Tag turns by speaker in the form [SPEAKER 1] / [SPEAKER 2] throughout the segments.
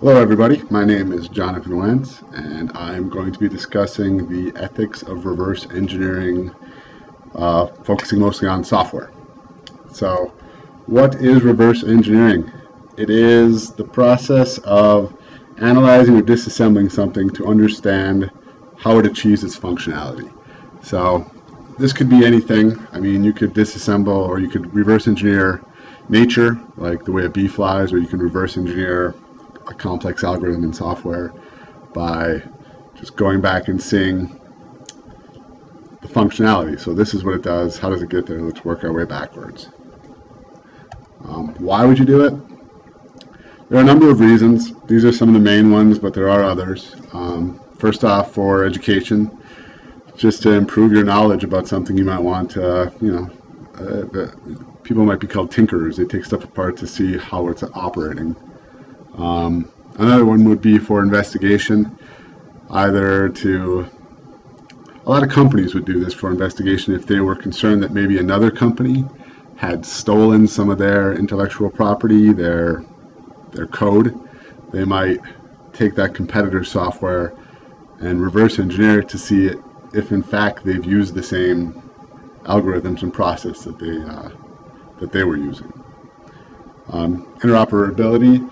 [SPEAKER 1] Hello everybody, my name is Jonathan Wentz and I'm going to be discussing the ethics of reverse engineering, focusing mostly on software. So what is reverse engineering? It is the process of analyzing or disassembling something to understand how it achieves its functionality. So this could be anything. I mean, you could disassemble or you could reverse engineer nature, like the way a bee flies, or you can reverse engineer a complex algorithm in software by just going back and seeing the functionality. So this is what it does. How does it get there? Let's work our way backwards. Why would you do it? There are a number of reasons. These are some of the main ones, but there are others. First off, for education, just to improve your knowledge about something you might want to, people might be called tinkerers. They take stuff apart to see how it's operating. Another one would be for investigation, either to, a lot of companies would do this for investigation if they were concerned that maybe another company had stolen some of their intellectual property, their code. They might take that competitor software and reverse engineer it to see if in fact they've used the same algorithms and process that they were using. Interoperability.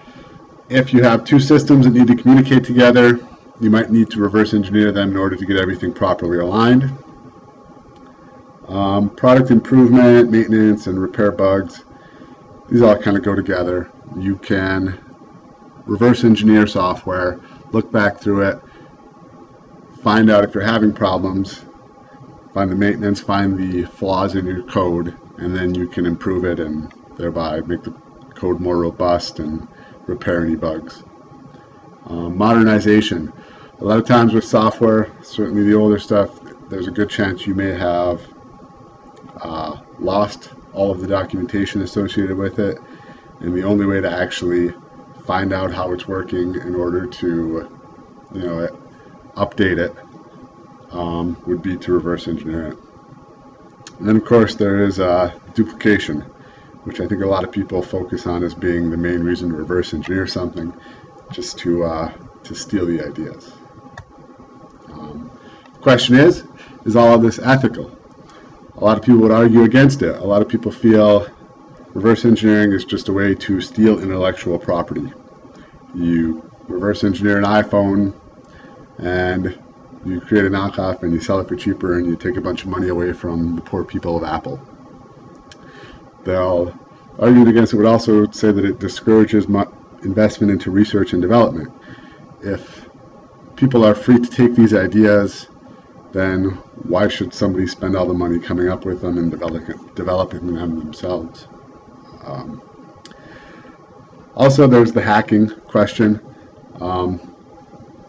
[SPEAKER 1] If you have two systems that need to communicate together, you might need to reverse engineer them in order to get everything properly aligned. Product improvement, maintenance, and repair bugs. These all kind of go together. You can reverse engineer software, look back through it, find out if you're having problems, find the maintenance, find the flaws in your code, and then you can improve it and thereby make the code more robust and repair any bugs. Modernization. A lot of times with software, certainly the older stuff, there's a good chance you may have lost all of the documentation associated with it, and the only way to actually find out how it's working in order to update it would be to reverse engineer it. And then of course there is duplication, which I think a lot of people focus on as being the main reason to reverse engineer something, just to steal the ideas. The question is all of this ethical? A lot of people would argue against it. A lot of people feel reverse engineering is just a way to steal intellectual property. You reverse engineer an iPhone and you create a knockoff and you sell it for cheaper and you take a bunch of money away from the poor people of Apple. They'll argue against it would also say that it discourages investment into research and development. If people are free to take these ideas, then why should somebody spend all the money coming up with them and developing them themselves? Also, there's the hacking question.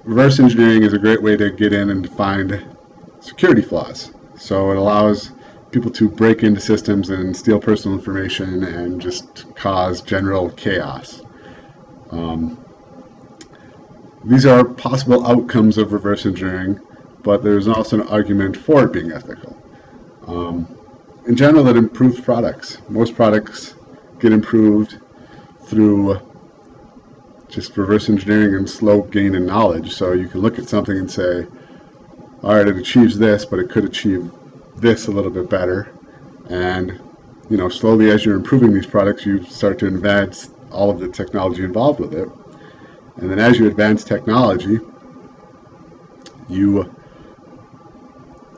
[SPEAKER 1] Reverse engineering is a great way to get in and find security flaws. So it allows people to break into systems and steal personal information and just cause general chaos. These are possible outcomes of reverse engineering, but there's also an argument for it being ethical. In general, it improves products. Most products get improved through just reverse engineering and slow gain in knowledge. So you can look at something and say, all right, it achieves this, but it could achieve this a little bit better. And slowly as you're improving these products, you start to advance all of the technology involved with it. And then as you advance technology, you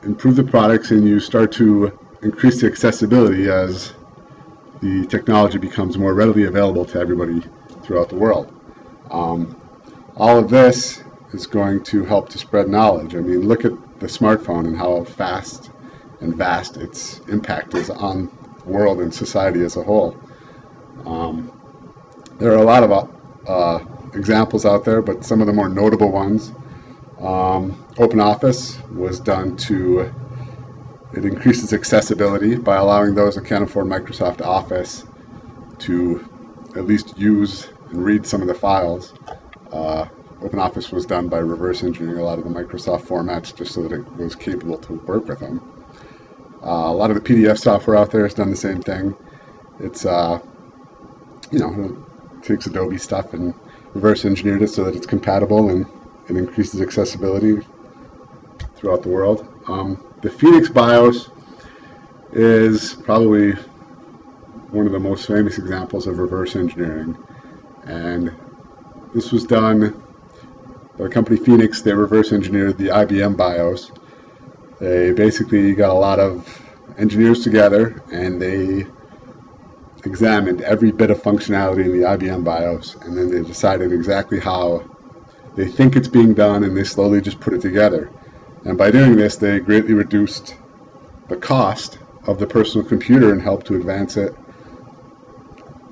[SPEAKER 1] improve the products and you start to increase the accessibility as the technology becomes more readily available to everybody throughout the world. All of this is going to help to spread knowledge. I mean, look at the smartphone and how fast and vast its impact is on the world and society as a whole. There are a lot of examples out there, but some of the more notable ones. OpenOffice was done it increases accessibility by allowing those that can't afford Microsoft Office to at least use and read some of the files. OpenOffice was done by reverse engineering a lot of the Microsoft formats just so that it was capable to work with them. A lot of the PDF software out there has done the same thing. It's, it takes Adobe stuff and reverse engineered it so that it's compatible and it increases accessibility throughout the world. The Phoenix BIOS is probably one of the most famous examples of reverse engineering, and this was done by the company Phoenix. They reverse engineered the IBM BIOS. They basically got a lot of engineers together and they examined every bit of functionality in the IBM BIOS, and then they decided exactly how they think it's being done, and they slowly just put it together. And by doing this, they greatly reduced the cost of the personal computer and helped to advance it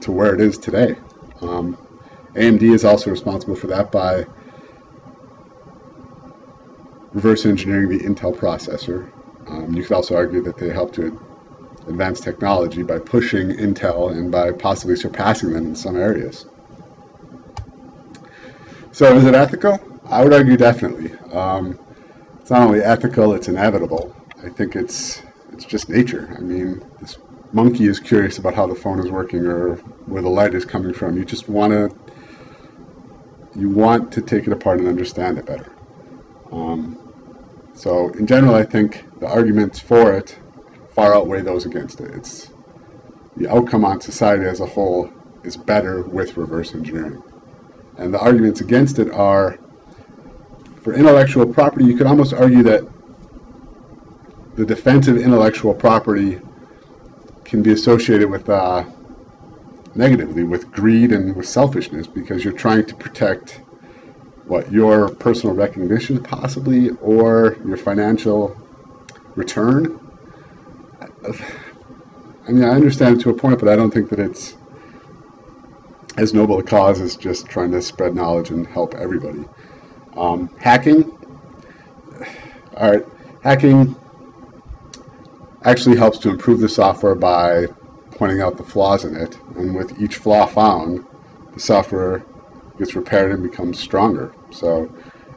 [SPEAKER 1] to where it is today. AMD is also responsible for that by reverse engineering the Intel processor. You could also argue that they helped to advance technology by pushing Intel and by possibly surpassing them in some areas. So is it ethical? I would argue definitely. It's not only ethical, it's inevitable. I think it's just nature. I mean, this monkey is curious about how the phone is working or where the light is coming from. You just want to take it apart and understand it better. So in general, I think the arguments for it far outweigh those against it. It's the outcome on society as a whole is better with reverse engineering. And the arguments against it are, for intellectual property, you could almost argue that the defense of intellectual property can be associated with negatively with greed and with selfishness, because you're trying to protect your personal recognition possibly, or your financial return. I mean, I understand it to a point, but I don't think that it's as noble a cause as just trying to spread knowledge and help everybody. Hacking. All right, hacking actually helps to improve the software by pointing out the flaws in it, and with each flaw found, the software gets repaired and becomes stronger. So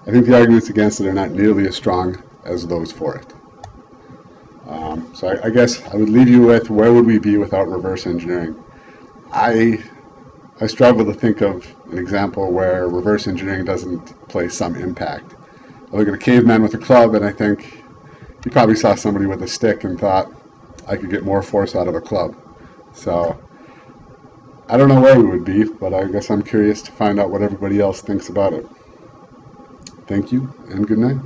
[SPEAKER 1] I think the arguments against it are not nearly as strong as those for it. So I guess I would leave you with, where would we be without reverse engineering? I struggle to think of an example where reverse engineering doesn't play some impact. I look at a caveman with a club, and I think he probably saw somebody with a stick and thought, I could get more force out of a club. So I don't know where we would be, but I guess I'm curious to find out what everybody else thinks about it. Thank you, and good night.